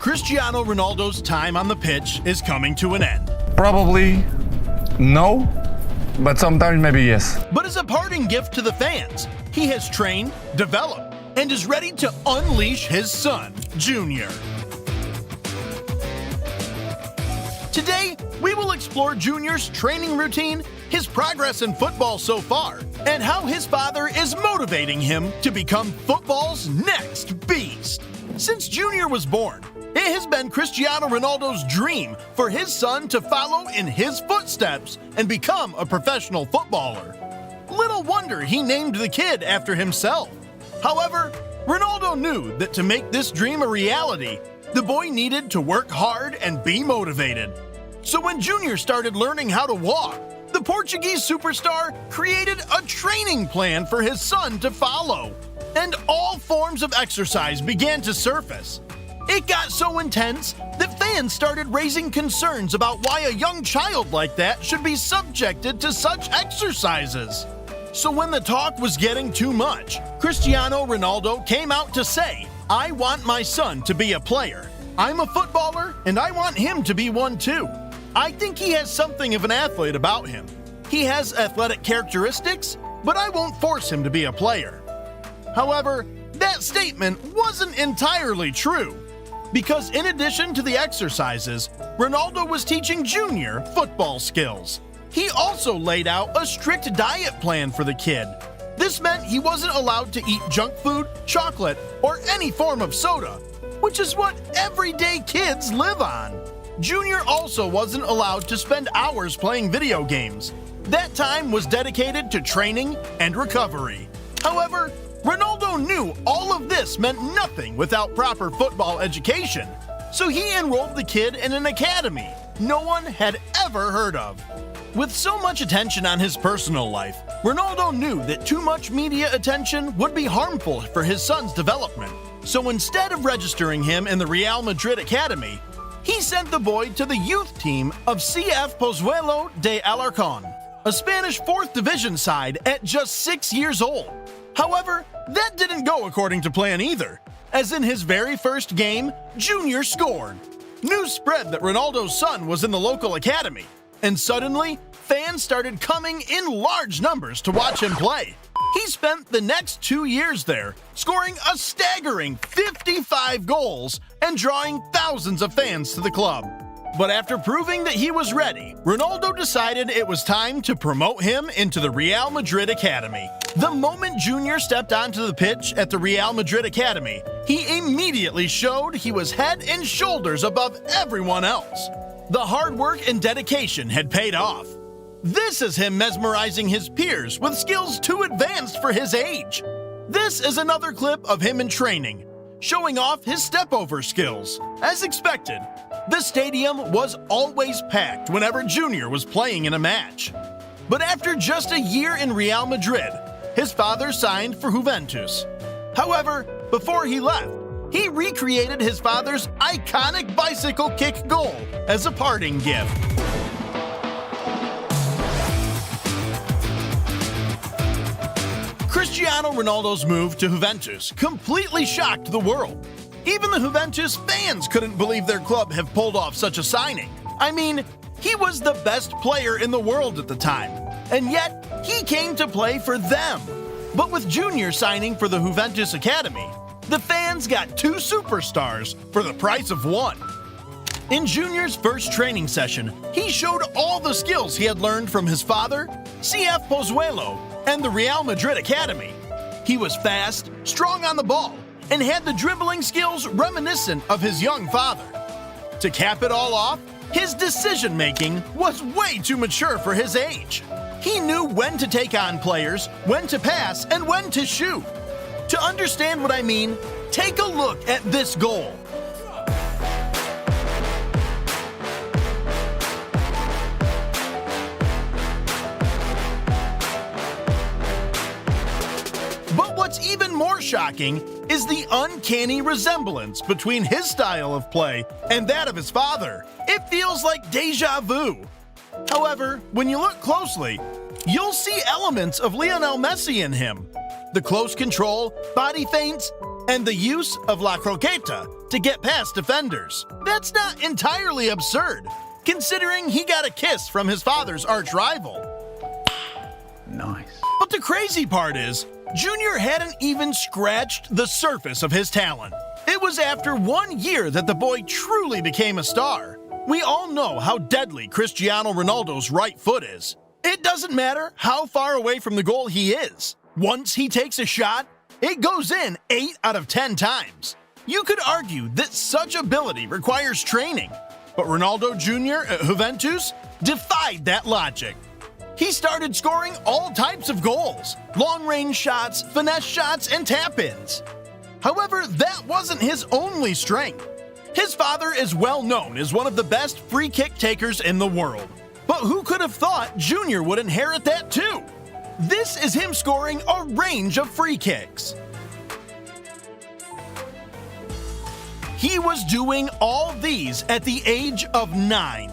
Cristiano Ronaldo's time on the pitch is coming to an end. Probably no, but sometimes maybe yes. But as a parting gift to the fans, he has trained, developed, and is ready to unleash his son, Junior. Today, we will explore Junior's training routine, his progress in football so far, and how his father is motivating him to become football's next beast. Since Junior was born, it has been Cristiano Ronaldo's dream for his son to follow in his footsteps and become a professional footballer. Little wonder he named the kid after himself. However, Ronaldo knew that to make this dream a reality, the boy needed to work hard and be motivated. So when Junior started learning how to walk, the Portuguese superstar created a training plan for his son to follow, and all forms of exercise began to surface. It got so intense that fans started raising concerns about why a young child like that should be subjected to such exercises. So when the talk was getting too much, Cristiano Ronaldo came out to say, "I want my son to be a player. I'm a footballer, and I want him to be one too. I think he has something of an athlete about him. He has athletic characteristics, but I won't force him to be a player." However, that statement wasn't entirely true, because in addition to the exercises, Ronaldo was teaching Junior football skills. He also laid out a strict diet plan for the kid. This meant he wasn't allowed to eat junk food, chocolate, or any form of soda, which is what everyday kids live on. Junior also wasn't allowed to spend hours playing video games. That time was dedicated to training and recovery. However, Ronaldo knew all of this meant nothing without proper football education, so he enrolled the kid in an academy no one had ever heard of. With so much attention on his personal life, Ronaldo knew that too much media attention would be harmful for his son's development. So instead of registering him in the Real Madrid Academy, he sent the boy to the youth team of CF Pozuelo de Alarcón, a Spanish 4th Division side at just 6 years old. However, that didn't go according to plan either, as in his very first game, Junior scored. News spread that Ronaldo's son was in the local academy, and suddenly, fans started coming in large numbers to watch him play. He spent the next 2 years there, scoring a staggering 55 goals and drawing thousands of fans to the club. But after proving that he was ready, Ronaldo decided it was time to promote him into the Real Madrid Academy. The moment Junior stepped onto the pitch at the Real Madrid Academy, he immediately showed he was head and shoulders above everyone else. The hard work and dedication had paid off. This is him mesmerizing his peers with skills too advanced for his age. This is another clip of him in training, showing off his step-over skills. As expected, the stadium was always packed whenever Junior was playing in a match. But after just a year in Real Madrid, his father signed for Juventus. However, before he left, he recreated his father's iconic bicycle kick goal as a parting gift. Cristiano Ronaldo's move to Juventus completely shocked the world. Even the Juventus fans couldn't believe their club have pulled off such a signing. I mean, he was the best player in the world at the time, and yet he came to play for them. But with Junior signing for the Juventus Academy, the fans got 2 superstars for the price of 1. In Junior's first training session, he showed all the skills he had learned from his father, CF Pozuelo, and the Real Madrid Academy. He was fast, strong on the ball, and had the dribbling skills reminiscent of his young father. To cap it all off, his decision-making was way too mature for his age. He knew when to take on players, when to pass, and when to shoot. To understand what I mean, take a look at this goal. But what's even more shocking is the uncanny resemblance between his style of play and that of his father. It feels like deja vu. However, when you look closely, you'll see elements of Lionel Messi in him. The close control, body feints, and the use of La Croqueta to get past defenders. That's not entirely absurd, considering he got a kiss from his father's arch-rival. Nice. But the crazy part is, Junior hadn't even scratched the surface of his talent. It was after 1 year that the boy truly became a star. We all know how deadly Cristiano Ronaldo's right foot is. It doesn't matter how far away from the goal he is. Once he takes a shot, it goes in 8 out of 10 times. You could argue that such ability requires training, but Ronaldo Jr. at Juventus defied that logic. He started scoring all types of goals, long-range shots, finesse shots, and tap-ins. However, that wasn't his only strength. His father is well known as one of the best free kick takers in the world. But who could have thought Junior would inherit that too? This is him scoring a range of free kicks. He was doing all these at the age of 9.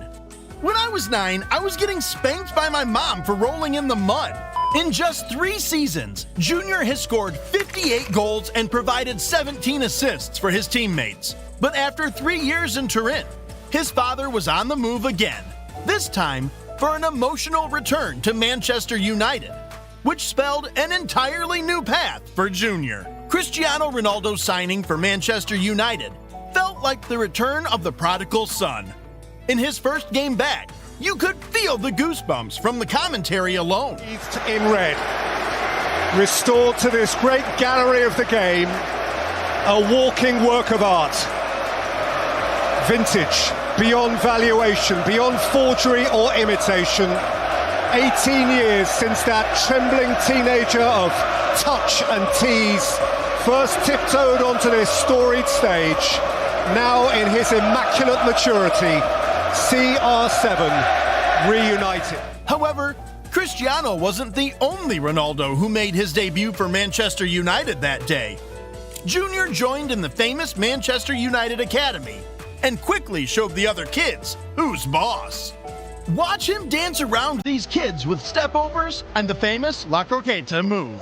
When I was 9, I was getting spanked by my mom for rolling in the mud. In just 3 seasons, Junior has scored 58 goals and provided 17 assists for his teammates. But after 3 years in Turin, his father was on the move again, this time for an emotional return to Manchester United, which spelled an entirely new path for Junior. Cristiano Ronaldo's signing for Manchester United felt like the return of the prodigal son. In his first game back, you could feel the goosebumps from the commentary alone. In red, restored to this great gallery of the game, a walking work of art. Vintage, beyond valuation, beyond forgery or imitation. 18 years since that trembling teenager of touch and tease first tiptoed onto this storied stage. Now in his immaculate maturity, CR7 reunited. However, Cristiano wasn't the only Ronaldo who made his debut for Manchester United that day. Junior joined in the famous Manchester United Academy and quickly showed the other kids who's boss. Watch him dance around these kids with stepovers and the famous La Croqueta move.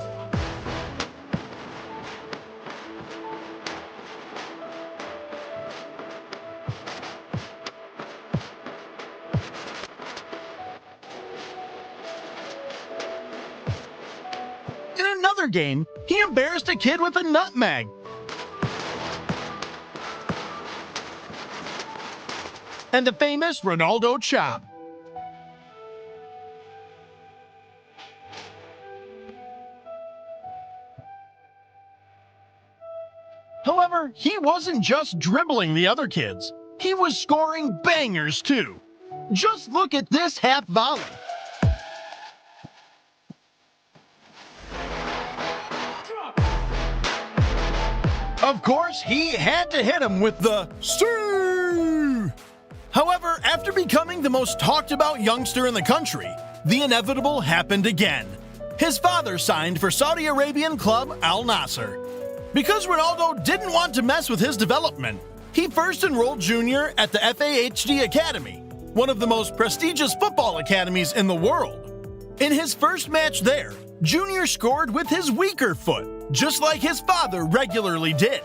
In another game, he embarrassed a kid with a nutmeg. And the famous Ronaldo chop. However, he wasn't just dribbling the other kids. He was scoring bangers too. Just look at this half volley. Of course, he had to hit him with the "Sir." However, after becoming the most talked about youngster in the country, the inevitable happened again. His father signed for Saudi Arabian club Al Nassr. Because Ronaldo didn't want to mess with his development, he first enrolled Junior at the FAHD Academy, one of the most prestigious football academies in the world. In his first match there, Junior scored with his weaker foot, just like his father regularly did.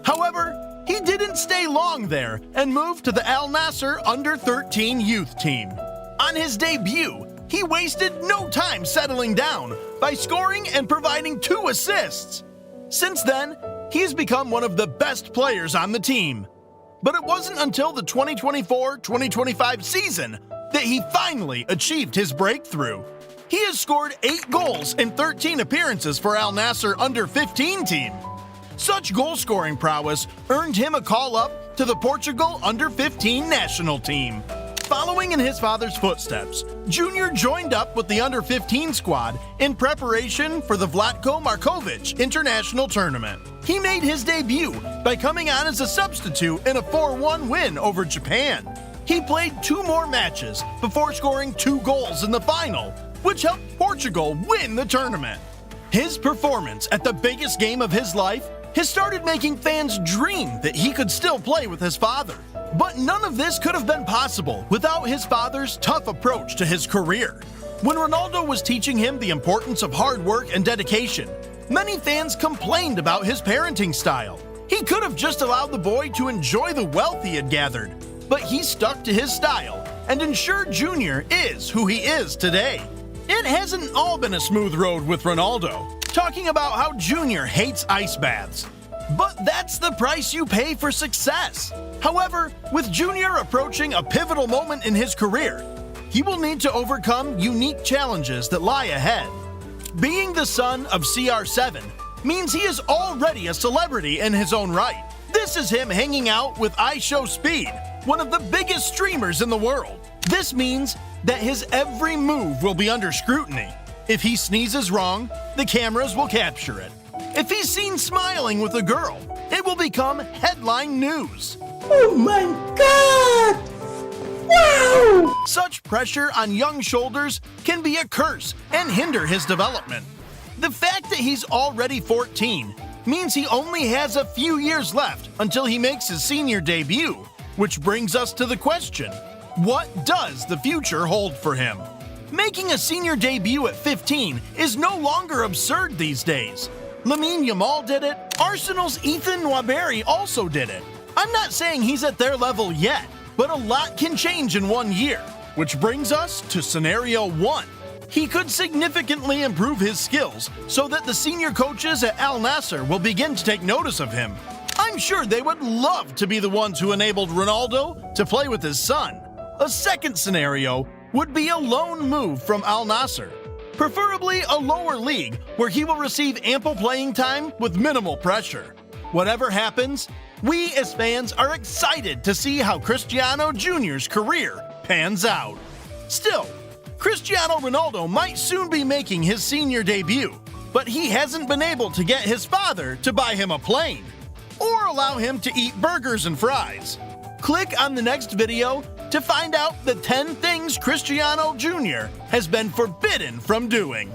However, he didn't stay long there and moved to the Al Nassr under-13 youth team. On his debut, he wasted no time settling down by scoring and providing 2 assists. Since then, he has become one of the best players on the team. But it wasn't until the 2024-2025 season that he finally achieved his breakthrough. He has scored 8 goals in 13 appearances for Al Nassr under-15 team. Such goal-scoring prowess earned him a call-up to the Portugal under-15 national team. Following in his father's footsteps, Junior joined up with the under-15 squad in preparation for the Vlatko Markovic International Tournament. He made his debut by coming on as a substitute in a 4-1 win over Japan. He played 2 more matches before scoring 2 goals in the final, which helped Portugal win the tournament. His performance at the biggest game of his life has started making fans dream that he could still play with his father. But none of this could have been possible without his father's tough approach to his career. When Ronaldo was teaching him the importance of hard work and dedication, Many fans complained about his parenting style. He could have just allowed the boy to enjoy the wealth he had gathered, but he stuck to his style and ensured Junior is who he is today. It hasn't all been a smooth road with Ronaldo, talking about how Junior hates ice baths. But that's the price you pay for success. However, with Junior approaching a pivotal moment in his career, he will need to overcome unique challenges that lie ahead. Being the son of CR7 means he is already a celebrity in his own right. This is him hanging out with iShowSpeed, one of the biggest streamers in the world. This means that his every move will be under scrutiny. If he sneezes wrong, the cameras will capture it. If he's seen smiling with a girl, it will become headline news. Oh my God! Wow! Such pressure on young shoulders can be a curse and hinder his development. The fact that he's already 14 means he only has a few years left until he makes his senior debut, which brings us to the question, what does the future hold for him? Making a senior debut at 15 is no longer absurd these days. Lamine Yamal did it. Arsenal's Ethan Nwaberry also did it. I'm not saying he's at their level yet, but a lot can change in 1 year, which brings us to scenario 1. He could significantly improve his skills so that the senior coaches at Al Nassr will begin to take notice of him. I'm sure they would love to be the ones who enabled Ronaldo to play with his son. A second scenario would be a loan move from Al Nassr, preferably a lower league where he will receive ample playing time with minimal pressure. Whatever happens, we as fans are excited to see how Cristiano Jr.'s career pans out. Still, Cristiano Ronaldo might soon be making his senior debut, but he hasn't been able to get his father to buy him a plane or allow him to eat burgers and fries. Click on the next video to find out the 10 things Cristiano Jr. has been forbidden from doing.